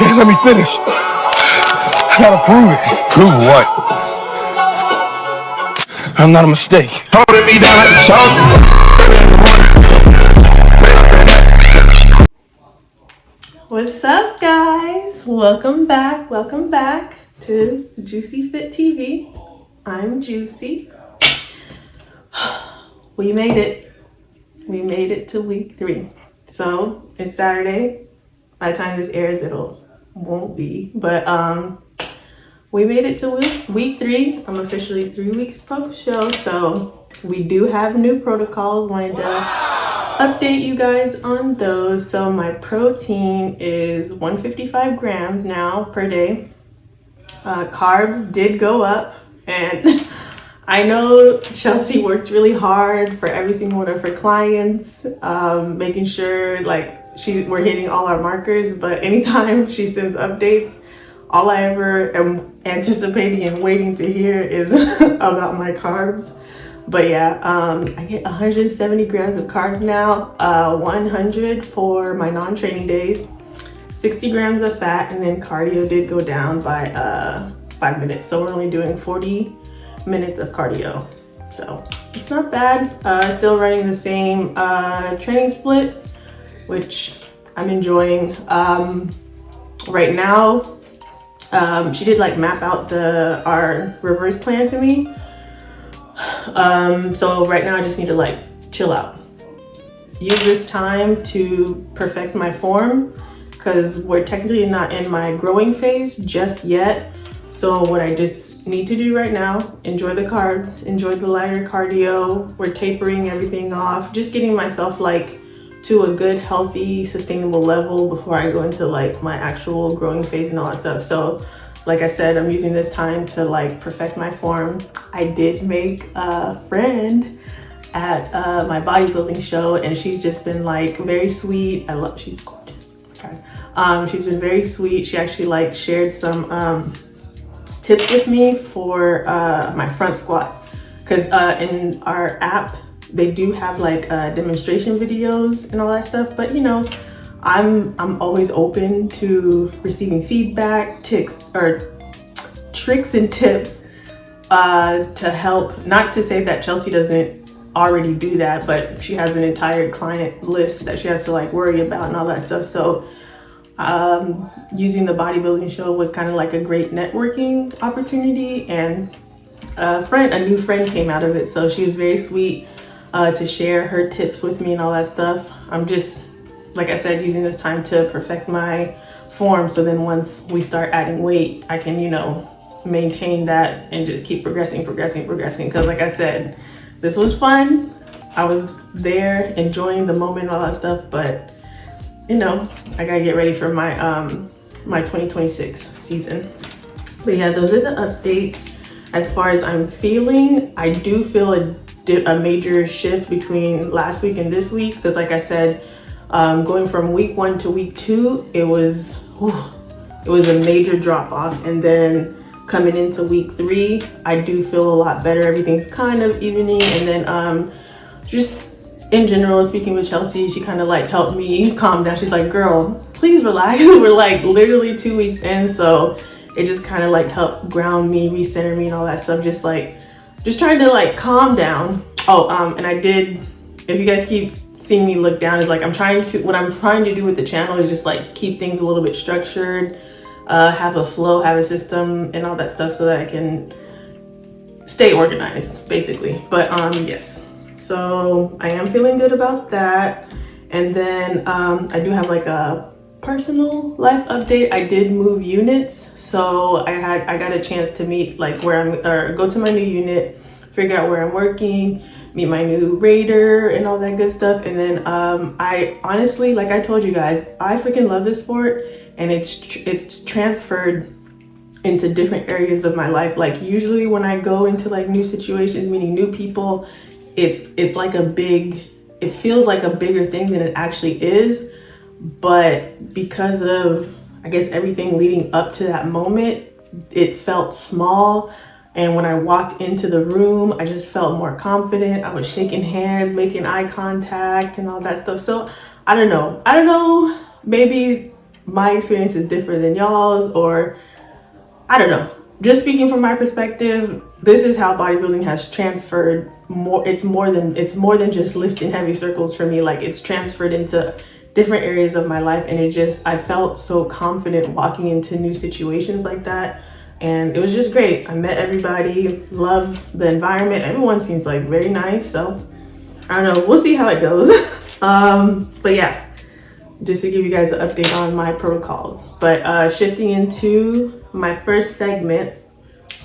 Okay, let me finish. I gotta prove it. Prove what? I'm not a mistake. Holding me down like a soldier. What's up, guys? Welcome back to Juicy Fit TV. I'm Juicy. We made it to week 3. So it's Saturday. By the time this airs, won't be, but we made it to week 3. I'm officially 3 weeks post-show, so we do have new protocols. Wanted to update you guys on those. So my protein is 155 grams now per day. Carbs did go up, and I know Chelsea works really hard for every single one of her clients, making sure we're hitting all our markers, but anytime she sends updates, all I ever am anticipating and waiting to hear is about my carbs. But yeah, I get 170 grams of carbs now, 100 for my non-training days, 60 grams of fat, and then cardio did go down by 5 minutes. So we're only doing 40 minutes of cardio. So it's not bad. Still running the same training split, which I'm enjoying. Right now, she did map out our reverse plan to me. So right now I just need to chill out. Use this time to perfect my form, because we're technically not in my growing phase just yet. So what I just need to do right now, enjoy the carbs, enjoy the lighter cardio. We're tapering everything off, just getting myself to a good, healthy, sustainable level before I go into my actual growing phase and all that stuff. So like I said, I'm using this time to perfect my form. I did make a friend at my bodybuilding show, and she's just been very sweet. She's gorgeous. Okay. She's been very sweet. She actually shared some tips with me for my front squat, because in our app they do have demonstration videos and all that stuff, but I'm always open to receiving feedback, tricks and tips to help. Not to say that Chelsea doesn't already do that, but she has an entire client list that she has to worry about and all that stuff. So using the bodybuilding show was kind of a great networking opportunity, and a new friend came out of it. So she was very sweet to share her tips with me and all that stuff. I'm just, like I said, using this time to perfect my form, so then once we start adding weight, I can, maintain that and just keep progressing. Because like I said, this was fun. I was there enjoying the moment and all that stuff, but I gotta get ready for my my 2026 season. But yeah, those are the updates. As far as I'm feeling, I do feel a major shift between last week and this week, because like I said, going from week 1 to week 2, it was a major drop off, and then coming into week 3, I do feel a lot better. Everything's kind of evening, and then just in general, speaking with Chelsea, she kind of helped me calm down. She's like, girl, please relax. We're literally 2 weeks in, so it just kind of helped ground me, recenter me and all that stuff. Just trying to calm down. And I did, if you guys keep seeing me look down, is what I'm trying to do with the channel is just keep things a little bit structured, have a flow, have a system and all that stuff, so that I can stay organized basically. But yes, so I am feeling good about that. And then I do have a personal life update. I did move units, so I got a chance to meet go to my new unit, figure out where I'm working, meet my new raider and all that good stuff. And then I honestly, like I told you guys, I freaking love this sport, and it's transferred into different areas of my life. Usually when I go into new situations, meeting new people, it's it feels like a bigger thing than it actually is. But because of, I guess, everything leading up to that moment, it felt small. And when I walked into the room, I just felt more confident. I was shaking hands, making eye contact and all that stuff. So I don't know, maybe my experience is different than y'all's, or I don't know. Just speaking from my perspective, this is how bodybuilding has transferred more. It's more than just lifting heavy circles for me. Like, it's transferred into different areas of my life, and I felt so confident walking into new situations like that. And it was just great. I met everybody, love the environment. Everyone seems like very nice. So I don't know, we'll see how it goes. But yeah, just to give you guys an update on my protocols. But shifting into my first segment,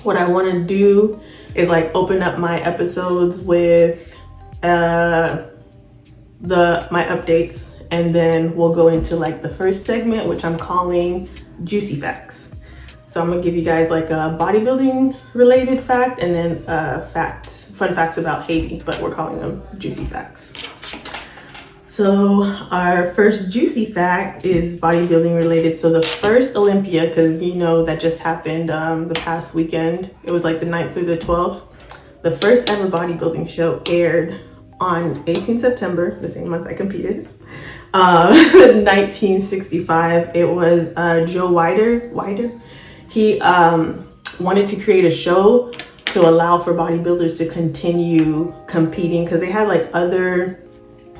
what I want to do is like open up my episodes with my updates, and then we'll go into like the first segment, which I'm calling Juicy Facts. So I'm gonna give you guys like a bodybuilding related fact, and then fun facts about Haiti, but we're calling them Juicy Facts. So our first juicy fact is bodybuilding related. So the first Olympia, because you know that just happened the past weekend, it was like the 9th through the 12th. The first ever bodybuilding show aired on 18 September, the same month I competed. 1965. It was Joe Weider. He wanted to create a show to allow for bodybuilders to continue competing, because they had like other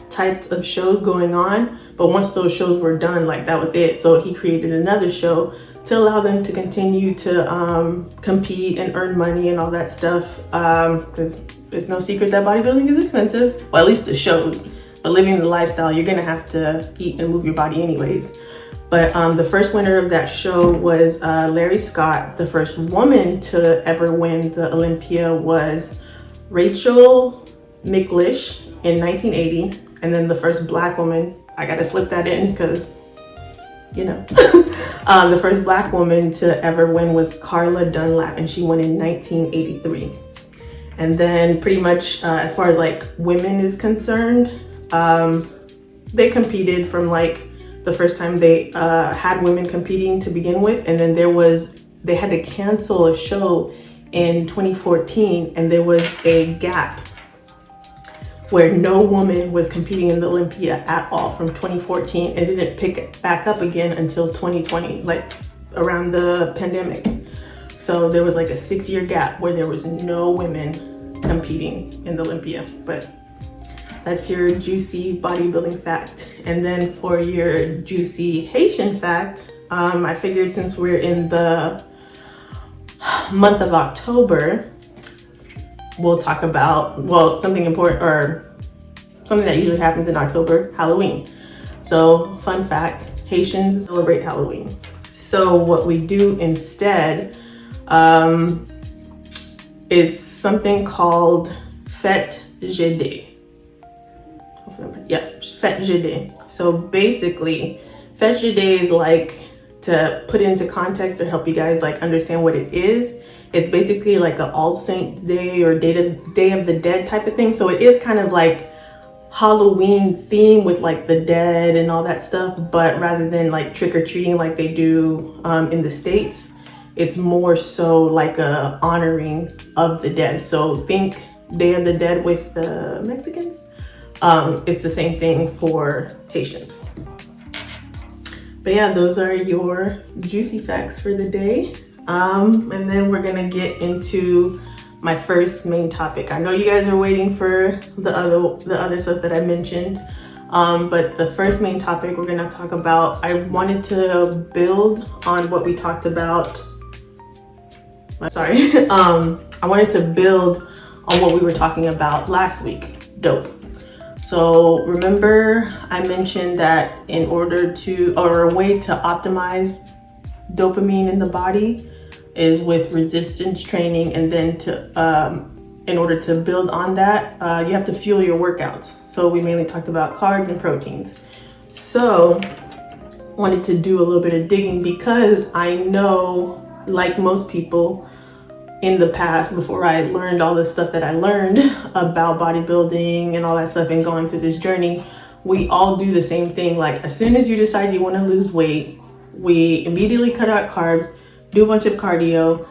types of shows going on, but once those shows were done, like that was it. So he created another show to allow them to continue to compete and earn money and all that stuff, because it's no secret that bodybuilding is expensive. Well, at least the shows, but living the lifestyle, you're gonna have to eat and move your body anyways. But the first winner of that show was Larry Scott. The first woman to ever win the Olympia was Rachel McLish in 1980. And then the first Black woman, I gotta slip that in because, you know, the first Black woman to ever win was Carla Dunlap, and she won in 1983. And then pretty much as far as like women is concerned, they competed from like the first time they had women competing to begin with, and then they had to cancel a show in 2014, and there was a gap where no woman was competing in the Olympia at all from 2014. It didn't pick it back up again until 2020, like around the pandemic. So there was like a 6-year gap where there was no women competing in the Olympia. But that's your juicy bodybuilding fact. And then for your juicy Haitian fact, I figured since we're in the month of October, we'll talk about, well, something important, or something that usually happens in October, Halloween. So fun fact, Haitians celebrate Halloween. So what we do instead, it's something called Fête Jeudi. Yeah, Fête Jeudi. So basically, Fête Jeudi is like, to put it into context or help you guys like understand what it is, it's basically like an All Saints Day or Day of the Dead type of thing. So it is kind of like Halloween theme with like the dead and all that stuff, but rather than like trick-or-treating like they do in the States, it's more so like a honoring of the dead. So think Day of the Dead with the Mexicans. It's the same thing for Haitians. But yeah, those are your juicy facts for the day. And then we're gonna get into my first main topic. I know you guys are waiting for the other stuff that I mentioned, but the first main topic we're gonna talk about, I wanted to build on what we talked about. I wanted to build on what we were talking about last week, dope. So remember I mentioned that in order to, or a way to optimize dopamine in the body is with resistance training, and then to in order to build on that, you have to fuel your workouts. So we mainly talked about carbs and proteins. So wanted to do a little bit of digging, because I know, like most people in the past, before I learned all the stuff that I learned about bodybuilding and all that stuff and going through this journey, we all do the same thing. Like as soon as you decide you want to lose weight, we immediately cut out carbs, do a bunch of cardio,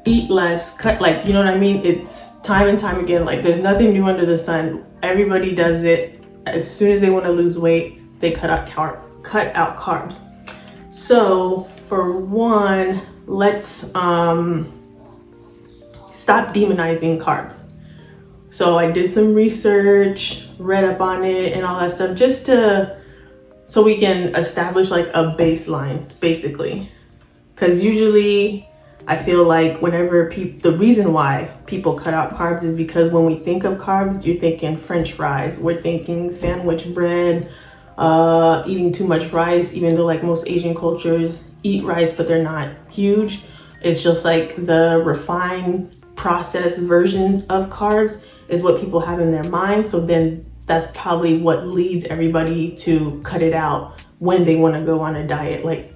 eat less, cut, like, you know what I mean? It's time and time again. Like there's nothing new under the sun. Everybody does it. As soon as they want to lose weight, they cut out carbs. So for one, let's stop demonizing carbs. So I did some research, read up on it and all that stuff, just so we can establish like a baseline, basically. Because usually I feel like whenever the reason why people cut out carbs is because when we think of carbs, you're thinking French fries, we're thinking sandwich bread, eating too much rice, even though like most Asian cultures eat rice, but they're not huge. It's just like the refined processed versions of carbs is what people have in their mind. So then that's probably what leads everybody to cut it out when they want to go on a diet, like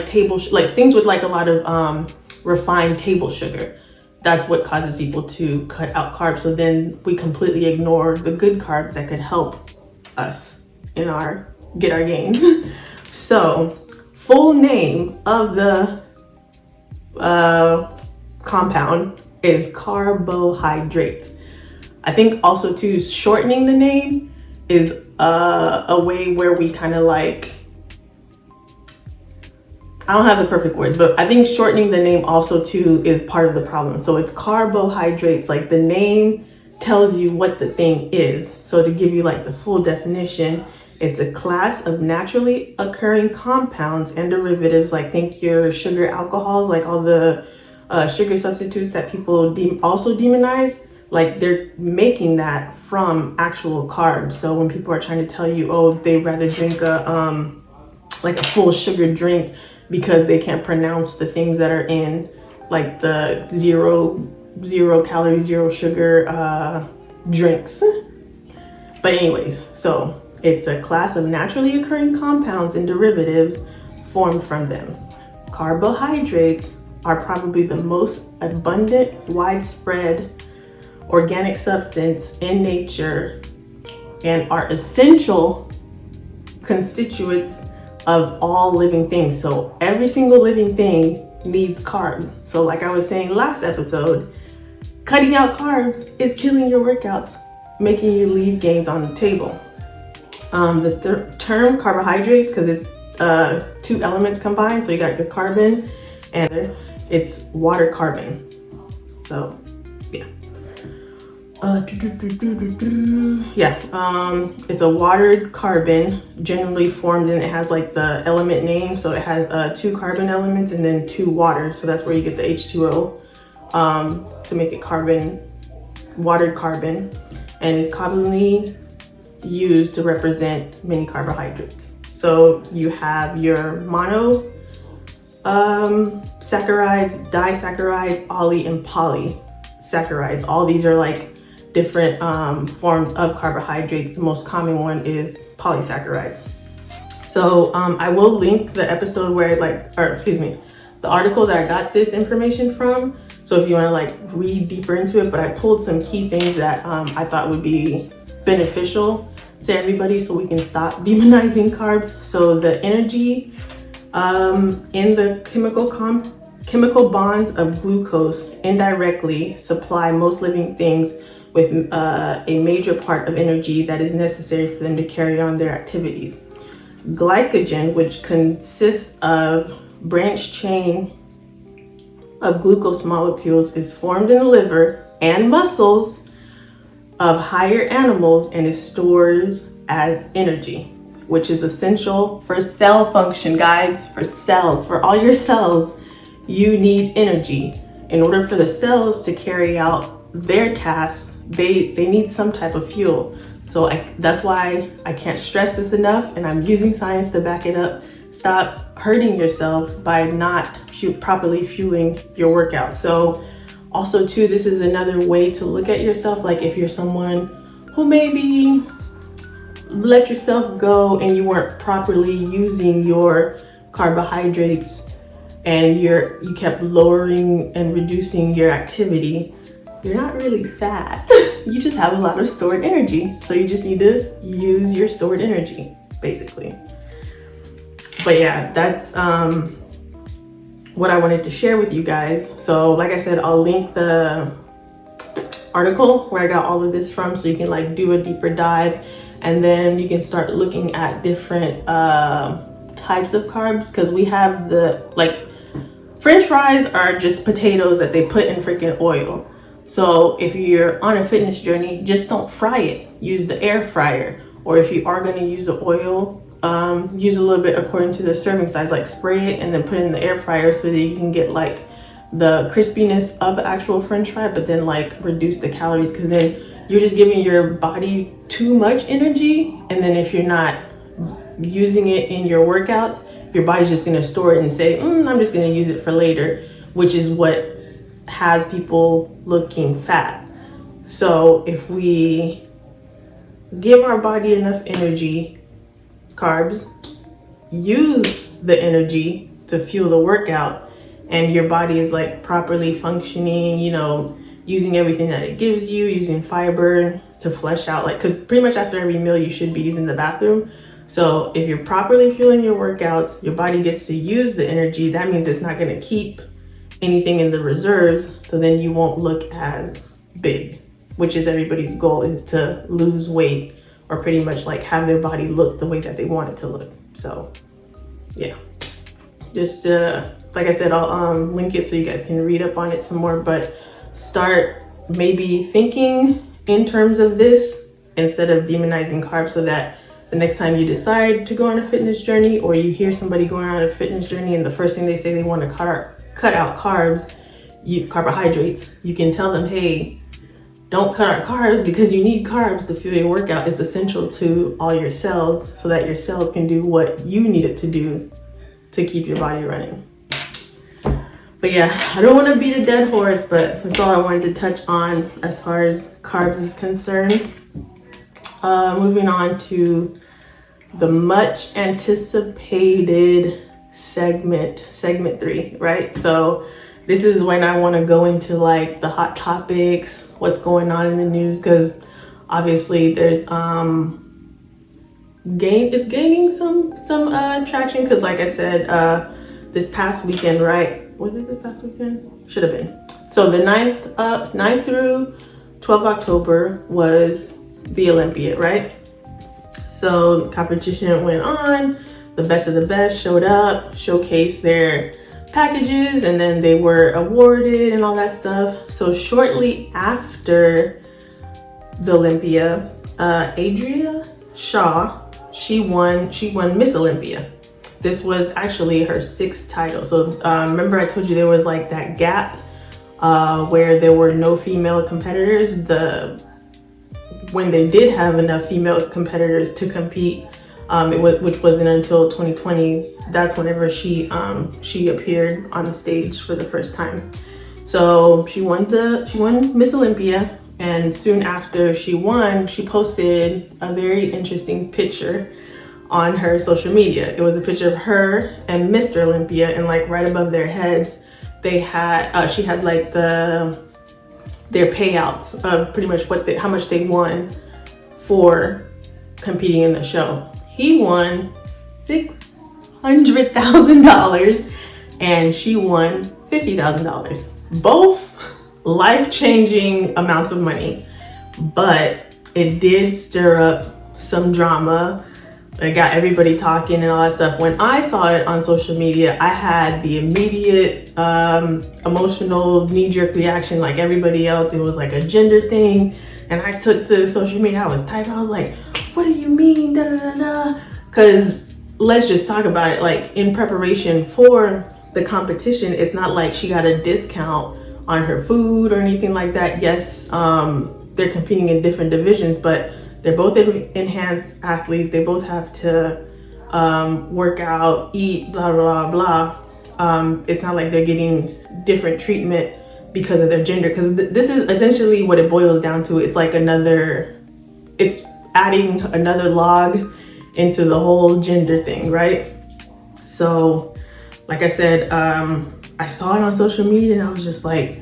things with like a lot of refined table sugar. That's what causes people to cut out carbs. So then we completely ignore the good carbs that could help us get our gains. So full name of the compound is carbohydrates. I think also too, shortening the name is a way where we kind of like, I don't have the perfect words, but I think shortening the name also too is part of the problem. So it's carbohydrates, like the name tells you what the thing is. So to give you like the full definition, it's a class of naturally occurring compounds and derivatives, like think your sugar alcohols, like all the sugar substitutes that people also demonize, like they're making that from actual carbs. So when people are trying to tell you, oh, they'd rather drink like a full sugar drink because they can't pronounce the things that are in like the zero calorie, zero sugar drinks. But anyways, so it's a class of naturally occurring compounds and derivatives formed from them. Carbohydrates are probably the most abundant, widespread organic substance in nature and are essential constituents of all living things. So every single living thing needs carbs. So like I was saying last episode, cutting out carbs is killing your workouts, making you leave gains on the table. The term carbohydrates, because it's two elements combined, so you got your carbon and it's water carbon. So yeah. It's a watered carbon, generally formed, and it has like the element name. So it has 2 carbon elements and then 2 water. So that's where you get the H2O to make it watered carbon, and is commonly used to represent many carbohydrates. So you have your mono saccharides, disaccharides, oly, and polysaccharides. All these are like different forms of carbohydrates. The most common one is polysaccharides. So I will link the episode where the article that I got this information from. So if you want to like read deeper into it, but I pulled some key things that I thought would be beneficial to everybody so we can stop demonizing carbs. So the energy in the chemical bonds of glucose indirectly supply most living things with a major part of energy that is necessary for them to carry on their activities. Glycogen, which consists of branched chain of glucose molecules, is formed in the liver and muscles of higher animals and is stored as energy, which is essential for cell function, guys. For cells, for all your cells, you need energy. In order for the cells to carry out their tasks, they need some type of fuel. So that's why I can't stress this enough, and I'm using science to back it up. Stop hurting yourself by not properly fueling your workout. So also too, this is another way to look at yourself. Like if you're someone who maybe let yourself go and you weren't properly using your carbohydrates and you kept lowering and reducing your activity, you're not really fat. You just have a lot of stored energy. So you just need to use your stored energy, basically. But yeah, that's what I wanted to share with you guys. So like I said, I'll link the article where I got all of this from so you can like do a deeper dive, and then you can start looking at different types of carbs, because we have the, like, French fries are just potatoes that they put in freaking oil. So if you're on a fitness journey, just don't fry it. Use the air fryer. Or if you are going to use the oil, use a little bit according to the serving size, like spray it and then put it in the air fryer so that you can get like the crispiness of actual French fry, but then like reduce the calories, because then you're just giving your body too much energy. And then if you're not using it in your workouts, your body's just going to store it and say, I'm just going to use it for later, which is what has people looking fat. So if we give our body enough energy, carbs, use the energy to fuel the workout, and your body is like properly functioning, you know, using everything that it gives you, using fiber to flesh out, like, because pretty much after every meal you should be using the bathroom. So if you're properly fueling your workouts, your body gets to use the energy. That means it's not going to keep anything in the reserves, so then you won't look as big, which is everybody's goal, is to lose weight or pretty much like have their body look the way that they want it to look. So yeah, just like I said, I'll link it so you guys can read up on it some more, but start maybe thinking in terms of this instead of demonizing carbs, so that the next time you decide to go on a fitness journey, or you hear somebody going on a fitness journey and the first thing they say they want to cut out carbs, carbohydrates, you can tell them, hey, don't cut out carbs, because you need carbs to fuel your workout. It's essential to all your cells so that your cells can do what you need it to do to keep your body running. But yeah, I don't want to beat a dead horse, but that's all I wanted to touch on as far as carbs is concerned. Moving on to the much anticipated segment 3, right? So this is when I want to go into like the hot topics, what's going on in the news, because obviously there's it's gaining some traction, because like I said, this past weekend, right? Was it this past weekend? Should have been. So the 9th through 12th October was the Olympia, right? So the competition went on. The best of the best showed up, showcased their packages, and then they were awarded and all that stuff. So shortly after the Olympia, Adria Shaw, she won Miss Olympia. This was actually her 6th title. So remember I told you there was like that gap where there were no female competitors. When they did have enough female competitors to compete, which wasn't until 2020. That's whenever she appeared on stage for the first time. So she won Miss Olympia, and soon after she won, she posted a very interesting picture on her social media. It was a picture of her and Mr. Olympia, and like right above their heads, they had she had like their payouts of pretty much how much they won for competing in the show. He won $600,000 and she won $50,000. Both life-changing amounts of money, but it did stir up some drama. It got everybody talking and all that stuff. When I saw it on social media, I had the immediate emotional knee-jerk reaction like everybody else. It was like a gender thing, and I took to social media. I was typing. I was like, what do you mean, da da da da? Because let's just talk about it. Like, in preparation for the competition, it's not like she got a discount on her food or anything like that. Yes, they're competing in different divisions, but they're both enhanced athletes. They both have to work out, eat, blah, blah, blah. It's not like they're getting different treatment because of their gender, because this is essentially what it boils down to. It's like it's adding another log into the whole gender thing, right? So like I said, I saw it on social media and I was just like,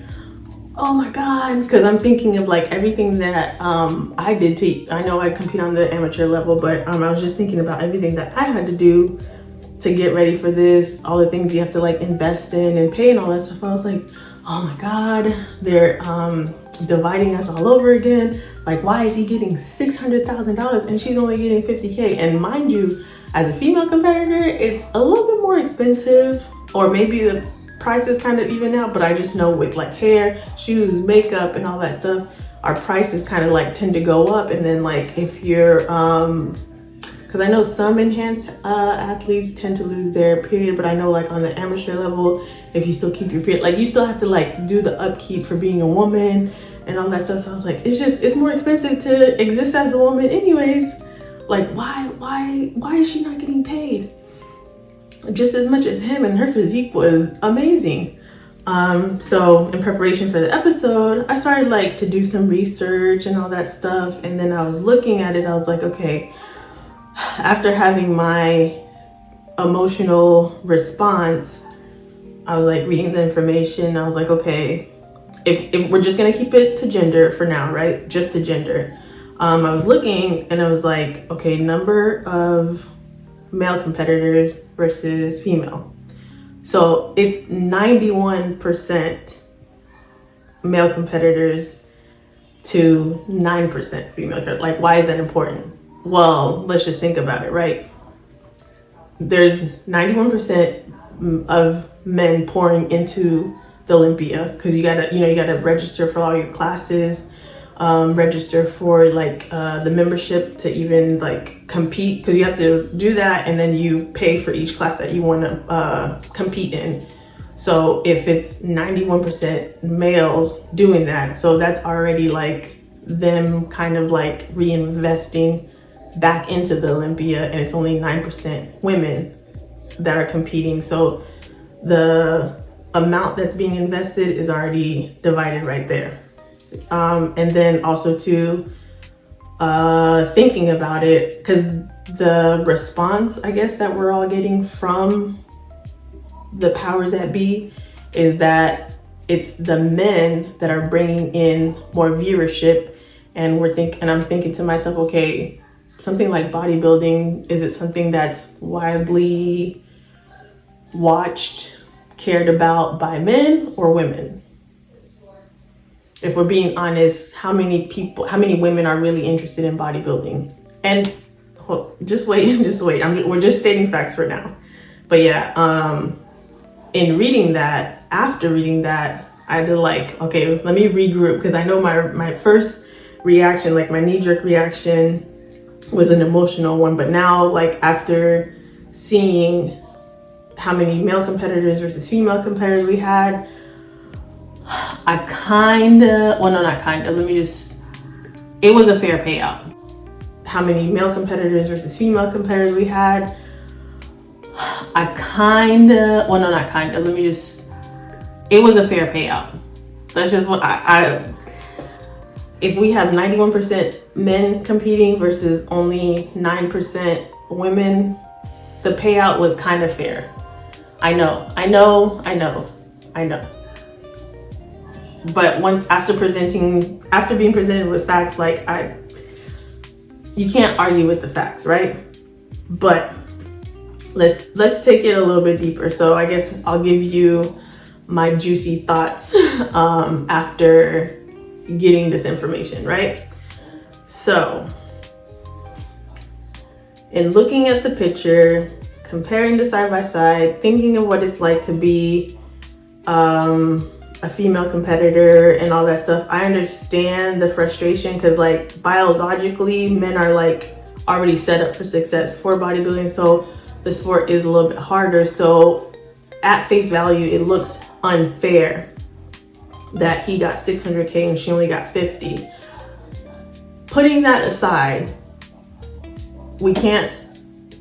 oh my God, because I'm thinking of like everything that I did I know I compete on the amateur level, but I was just thinking about everything that I had to do to get ready for this, all the things you have to like invest in and pay and all that stuff. I was like, oh my God, they're dividing us all over again. Like, why is he getting $600,000 and she's only getting $50K? And mind you, As a female competitor, it's a little bit more expensive, or maybe the prices kind of even out, but I just know with like hair, shoes, makeup, and all that stuff, our prices kind of like tend to go up. And then like if you're, because I know some enhanced athletes tend to lose their period, but I know like on the amateur level, if you still keep your period, like you still have to like do the upkeep for being a woman and all that stuff. So I was like, it's more expensive to exist as a woman anyways. Like why is she not getting paid just as much as him? And her physique was amazing. So in preparation for the episode, I started like to do some research and all that stuff. And then I was looking at it, I was like, okay, after having my emotional response, I was like reading the information. I was like, okay, if we're just gonna keep it to gender for now, right? Just to gender. I was looking and I was like, okay, number of male competitors versus female. So it's 91% male competitors to 9% female. Like, why is that important? Well, let's just think about it, right? There's 91% of men pouring into the Olympia because you gotta register for all your classes, register for like the membership to even like compete, because you have to do that and then you pay for each class that you want to compete in. So if it's 91% males doing that, so that's already like them kind of like reinvesting back into the Olympia, and it's only 9% women that are competing. So the amount that's being invested is already divided right there. And then also too, thinking about it, because the response, I guess, that we're all getting from the powers that be is that it's the men that are bringing in more viewership. And I'm thinking to myself, okay, something like bodybuilding, is it something that's widely watched, cared about by men or women? If we're being honest, how many women are really interested in bodybuilding? And just wait. We're just stating facts for now. But yeah, after reading that, I had to like, okay, let me regroup, because I know my first reaction, like my knee-jerk reaction, was an emotional one. But now, like after seeing how many male competitors versus female competitors we had, it was a fair payout. How many male competitors versus female competitors we had, it was a fair payout. That's just what if we have 91% men competing versus only 9% women, the payout was kind of fair. I know. But after being presented with facts, like you can't argue with the facts, right? But let's take it a little bit deeper. So I guess I'll give you my juicy thoughts after getting this information, right? So in looking at the picture, comparing the side by side, thinking of what it's like to be a female competitor and all that stuff, I understand the frustration, because like biologically men are like already set up for success for bodybuilding, so the sport is a little bit harder. So at face value, it looks unfair that he got 600K and she only got 50. Putting that aside, we can't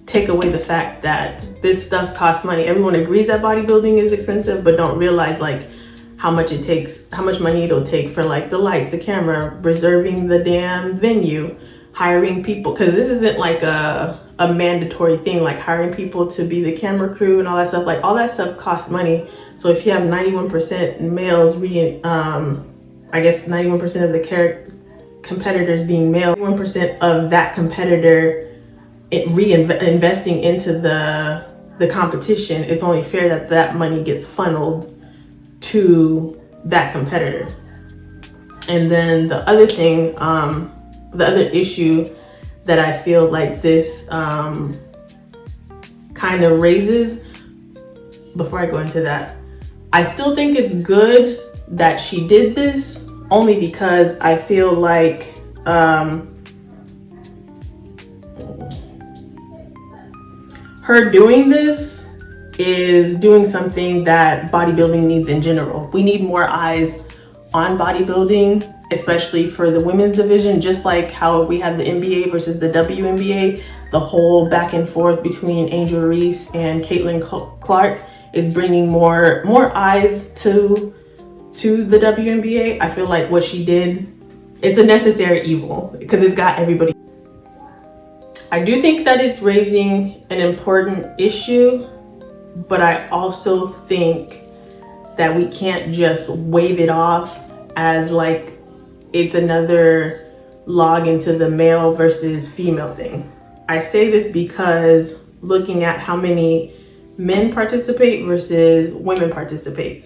take away the fact that this stuff costs money. Everyone agrees that bodybuilding is expensive, but don't realize like how much money it'll take for like the lights, the camera, reserving the damn venue, hiring people, because this isn't like a mandatory thing, like hiring people to be the camera crew and all that stuff. Like all that stuff costs money. So if you have 91% males, I guess 91% of the competitors being male, 1% of that competitor reinvesting into the competition, it's only fair that money gets funneled to that competitor. And then the other thing, the other issue that I feel like this kind of raises, before I go into that, I still think it's good that she did this, only because I feel like her doing this is doing something that bodybuilding needs in general. We need more eyes on bodybuilding, especially for the women's division, just like how we have the NBA versus the WNBA. The whole back and forth between Angel Reese and Caitlin Clark is bringing more eyes to the WNBA. I feel like what she did, it's a necessary evil because it's got everybody. I do think that it's raising an important issue, but I also think that we can't just wave it off as like it's another log into the male versus female thing. I say this because looking at how many men participate versus women participate.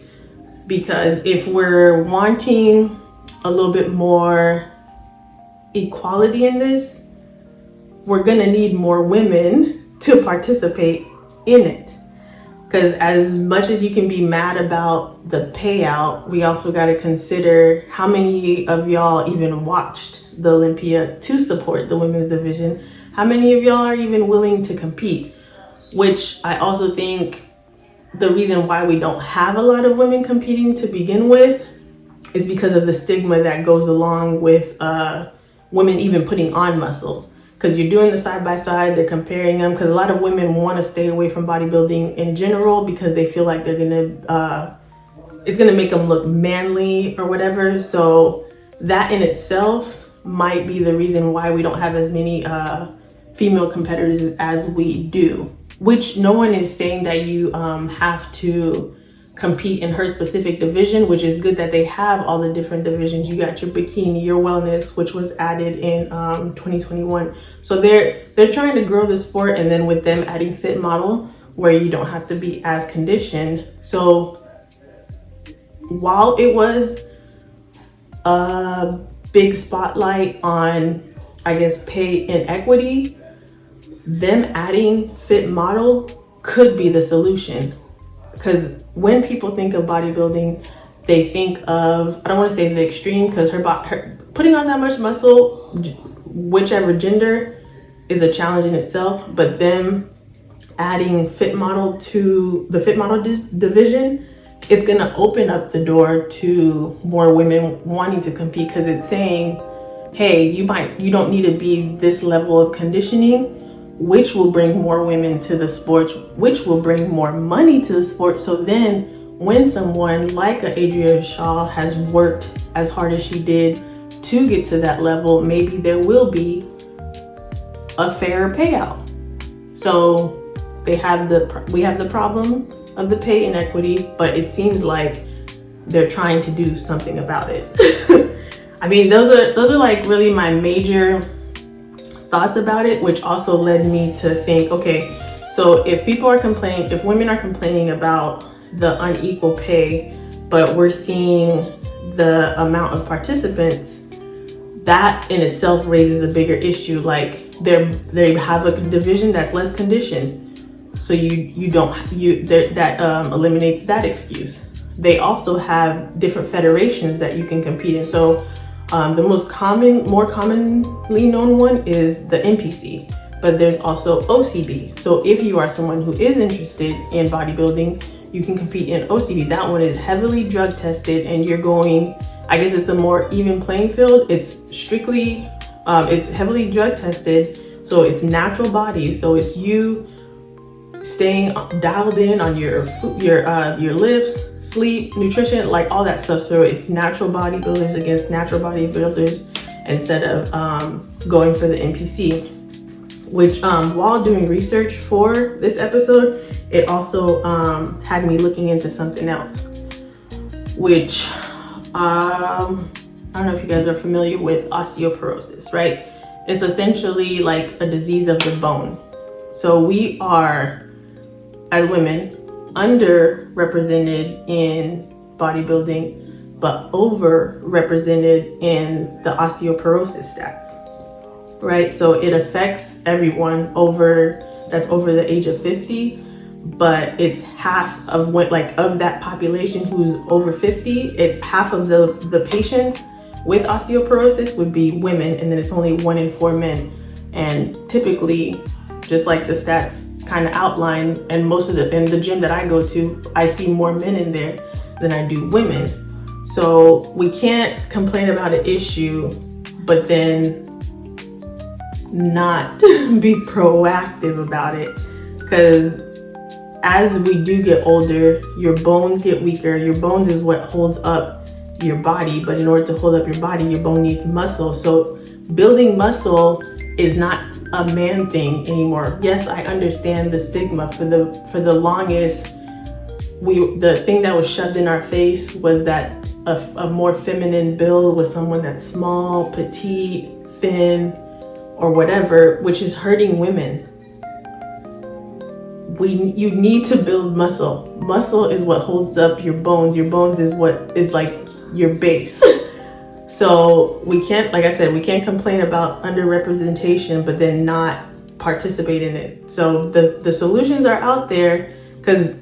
Because if we're wanting a little bit more equality in this, we're gonna need more women to participate in it. Because as much as you can be mad about the payout, we also got to consider how many of y'all even watched the Olympia to support the women's division. How many of y'all are even willing to compete? Which I also think the reason why we don't have a lot of women competing to begin with is because of the stigma that goes along with women even putting on muscle. Because you're doing the side by side, they're comparing them. Because a lot of women want to stay away from bodybuilding in general because they feel like it's gonna make them look manly or whatever. So that in itself might be the reason why we don't have as many female competitors as we do. Which no one is saying that you have to compete in her specific division, which is good that they have all the different divisions. You got your bikini, your wellness, which was added in 2021. So they're trying to grow the sport, and then with them adding fit model, where you don't have to be as conditioned. So while it was a big spotlight on, I guess, pay inequity, them adding fit model could be the solution. Because when people think of bodybuilding, they think of, I don't want to say the extreme, because her putting on that much muscle, whichever gender, is a challenge in itself. But them adding fit model to the fit model division, it's going to open up the door to more women wanting to compete, because it's saying, hey, you don't need to be this level of conditioning, which will bring more women to the sport, which will bring more money to the sport. So then when someone like Adria Shaw has worked as hard as she did to get to that level, maybe there will be a fairer payout. So we have the problem of the pay inequity, but it seems like they're trying to do something about it. I mean, those are like really my major thoughts about it, which also led me to think, okay, so if women are complaining about the unequal pay, but we're seeing the amount of participants, that in itself raises a bigger issue. Like they have a division that's less conditioned, so that eliminates that excuse. They also have different federations that you can compete in. So the more commonly known one is the NPC, but there's also OCB. So if you are someone who is interested in bodybuilding, you can compete in OCB. That one is heavily drug tested, and you're going, I guess it's a more even playing field. It's strictly, it's heavily drug tested, so it's natural body. So it's you staying dialed in on your lifts, sleep, nutrition, like all that stuff. So it's natural bodybuilders against natural bodybuilders instead of going for the NPC. Which while doing research for this episode, it also had me looking into something else, which I don't know if you guys are familiar with osteoporosis, right? It's essentially like a disease of the bone. So we are, as women, underrepresented in bodybuilding, but overrepresented in the osteoporosis stats, right? So it affects everyone over that's over the age of 50, but it's half of what, like, of that population who's over 50, half of the patients with osteoporosis would be women, and then it's only 1 in 4 men. And typically, just like the stats kind of outline, and most of in the gym that I go to, I see more men in there than I do women. So we can't complain about an issue, but then not be proactive about it, because as we do get older, your bones get weaker. Your bones is what holds up your body, but in order to hold up your body, your bone needs muscle. So building muscle is not a man thing anymore. Yes, I understand the stigma. For the longest, the thing that was shoved in our face was that a more feminine build was someone that's small, petite, thin, or whatever, which is hurting women. You need to build muscle. Muscle is what holds up your bones. Your bones is what is like your base. So we can't, like I said, we can't complain about underrepresentation, but then not participate in it. So the solutions are out there, because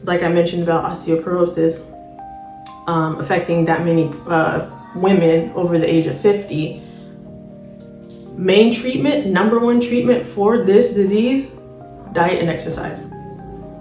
like I mentioned about osteoporosis affecting that many women over the age of 50. Main treatment, number one treatment for this disease, diet and exercise.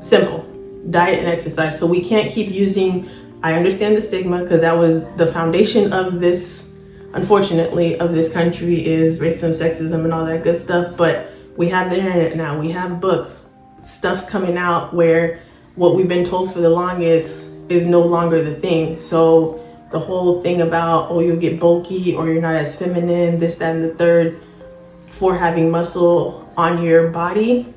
Simple, diet and exercise. So we can't keep using, I understand the stigma, because that was the foundation of this, unfortunately, of this country, is racism, sexism, and all that good stuff. But we have the internet now, we have books, stuff's coming out where what we've been told for the longest is no longer the thing. So the whole thing about, oh, you'll get bulky, or you're not as feminine, this, that, and the third, for having muscle on your body.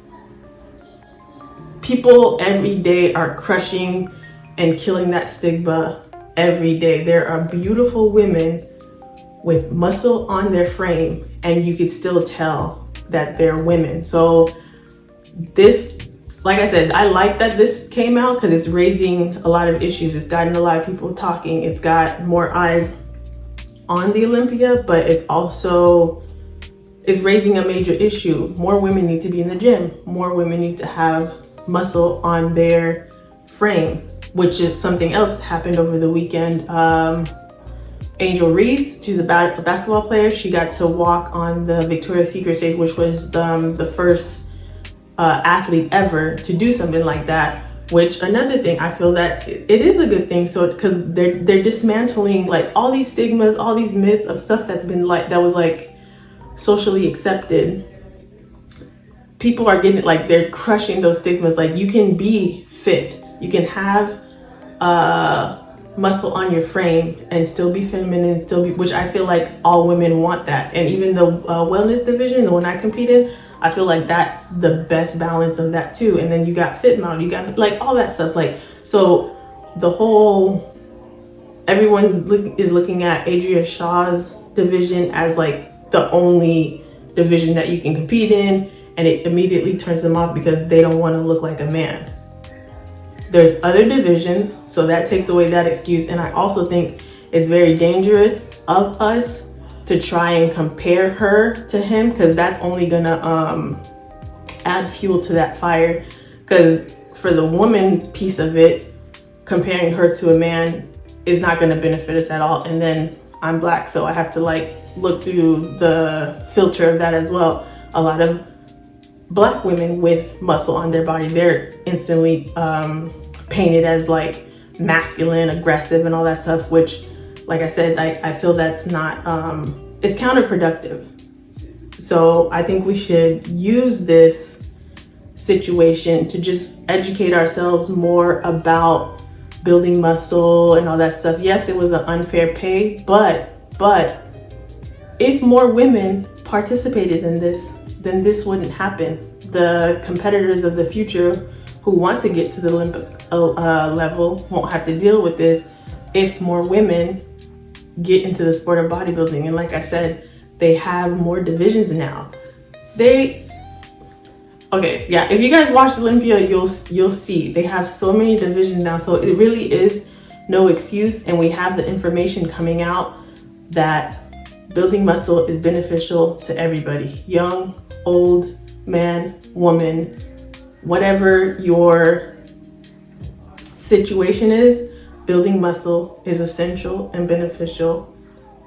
People every day are crushing and killing that stigma every day. There are beautiful women with muscle on their frame, and you could still tell that they're women. So this, like I said, I like that this came out, because it's raising a lot of issues. It's gotten a lot of people talking. It's got more eyes on the Olympia, but it's also is raising a major issue. More women need to be in the gym. More women need to have muscle on their frame, which is something else happened over the weekend. Angel Reese, she's a basketball player. She got to walk on the Victoria's Secret stage, which was the first athlete ever to do something like that. Which, another thing, I feel that it is a good thing. So, because they're dismantling like all these stigmas, all these myths of stuff that's been like, that was like socially accepted. People are getting, like, they're crushing those stigmas. Like, you can be fit, you can have muscle on your frame and still be feminine, which I feel like all women want that. And even the wellness division, the one I compete in, I feel like that's the best balance of that too. And then you got Fit Mount, you got like all that stuff. Like, so the whole, everyone is looking at Adria Shaw's division as like the only division that you can compete in, and it immediately turns them off because they don't want to look like a man. There's other divisions, so that takes away that excuse. And I also think it's very dangerous of us to try and compare her to him, because that's only gonna add fuel to that fire. Because for the woman piece of it, comparing her to a man is not gonna benefit us at all. And then I'm Black, so I have to like look through the filter of that as well. A lot of Black women with muscle on their body, they're instantly painted as like masculine, aggressive, and all that stuff, which, like I said, I feel that's not, it's counterproductive. So I think we should use this situation to just educate ourselves more about building muscle and all that stuff. Yes, it was an unfair pay, but if more women participated in this, then this wouldn't happen. The competitors of the future who want to get to the Olympic level won't have to deal with this if more women get into the sport of bodybuilding. And like I said, they have more divisions now. If you guys watch Olympia, you'll see they have so many divisions now. So it really is no excuse, and we have the information coming out that building muscle is beneficial to everybody, young, old, man, woman, whatever your situation is, building muscle is essential and beneficial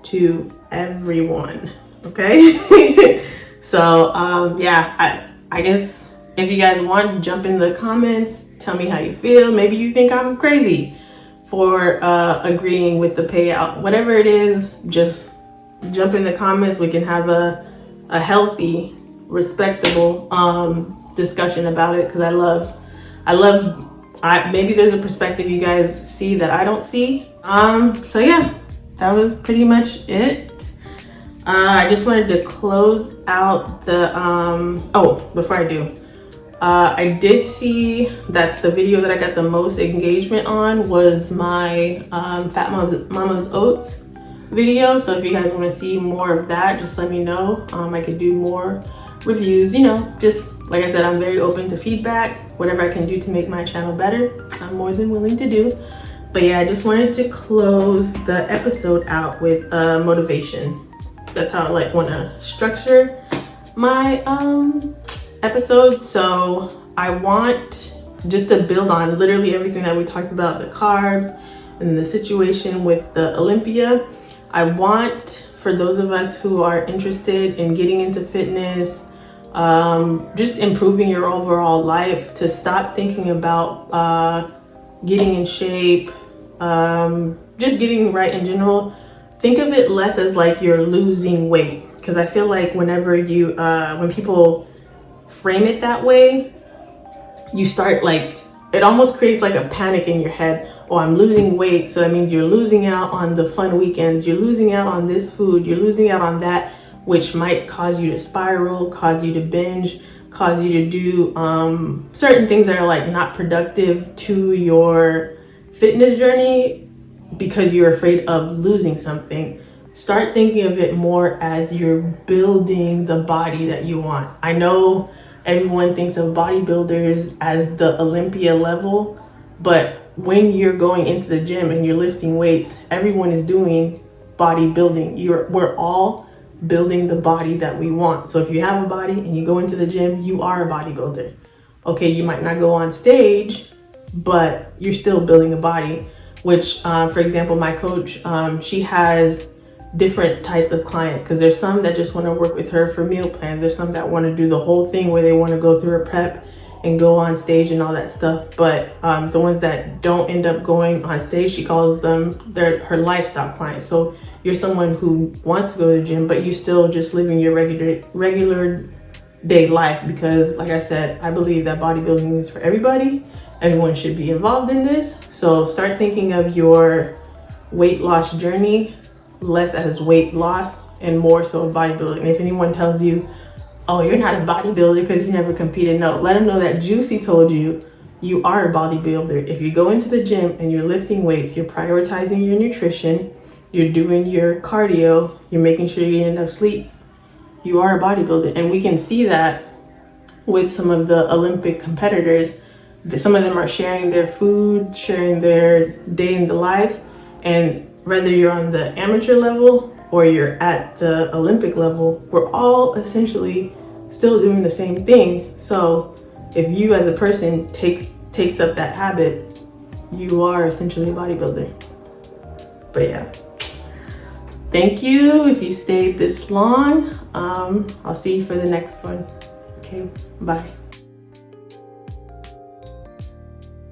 to everyone, okay? So yeah, I guess if you guys want, jump in the comments, tell me how you feel. Maybe you think I'm crazy for agreeing with the payout. Whatever it is, just jump in the comments. We can have a healthy, respectable discussion about it, because maybe there's a perspective you guys see that I don't see. So yeah, that was pretty much it. I just wanted to close out the before I do, I did see that the video that I got the most engagement on was my Fat Mama's Oats video. So if you guys want to see more of that, just let me know. I could do more reviews, just like I said, I'm very open to feedback. Whatever I can do to make my channel better, I'm more than willing to do. But yeah, I just wanted to close the episode out with motivation. That's how I want to structure my episodes. So I want just to build on literally everything that we talked about, the carbs and the situation with the Olympia. I want, for those of us who are interested in getting into fitness, just improving your overall life, to stop thinking about getting in shape, just getting right in general. Think of it less as like you're losing weight, because I feel like whenever you when people frame it that way, you start it almost creates like a panic in your head. Oh, I'm losing weight, so that means you're losing out on the fun weekends, you're losing out on this food, you're losing out on that, which might cause you to spiral, cause you to binge, cause you to do certain things that are not productive to your fitness journey, because you're afraid of losing something. Start thinking of it more as you're building the body that you want. I know everyone thinks of bodybuilders as the Olympia level, but when you're going into the gym and you're lifting weights, everyone is doing bodybuilding. We're all building the body that we want. So if you have a body and you go into the gym, you are a bodybuilder. Okay, you might not go on stage, but you're still building a body. Which, for example, my coach, she has different types of clients, because there's some that just want to work with her for meal plans. There's some that want to do the whole thing where they want to go through a prep and go on stage and all that stuff. But the ones that don't end up going on stage, she calls them her lifestyle clients. So you're someone who wants to go to the gym, but you still just living your regular day life, because like I said, I believe that bodybuilding is for everybody. Everyone should be involved in this. So start thinking of your weight loss journey less as weight loss and more so bodybuilding. And if anyone tells you, oh, you're not a bodybuilder because you never competed, no, let them know that Juicy told you you are a bodybuilder. If you go into the gym and you're lifting weights, you're prioritizing your nutrition, you're doing your cardio, you're making sure you get enough sleep, you are a bodybuilder. And we can see that with some of the Olympic competitors. Some of them are sharing their food, sharing their day in the life, and whether you're on the amateur level or you're at the Olympic level, we're all essentially still doing the same thing. So if you as a person takes up that habit, you are essentially a bodybuilder. But yeah, thank you if you stayed this long. I'll see you for the next one. Okay, bye.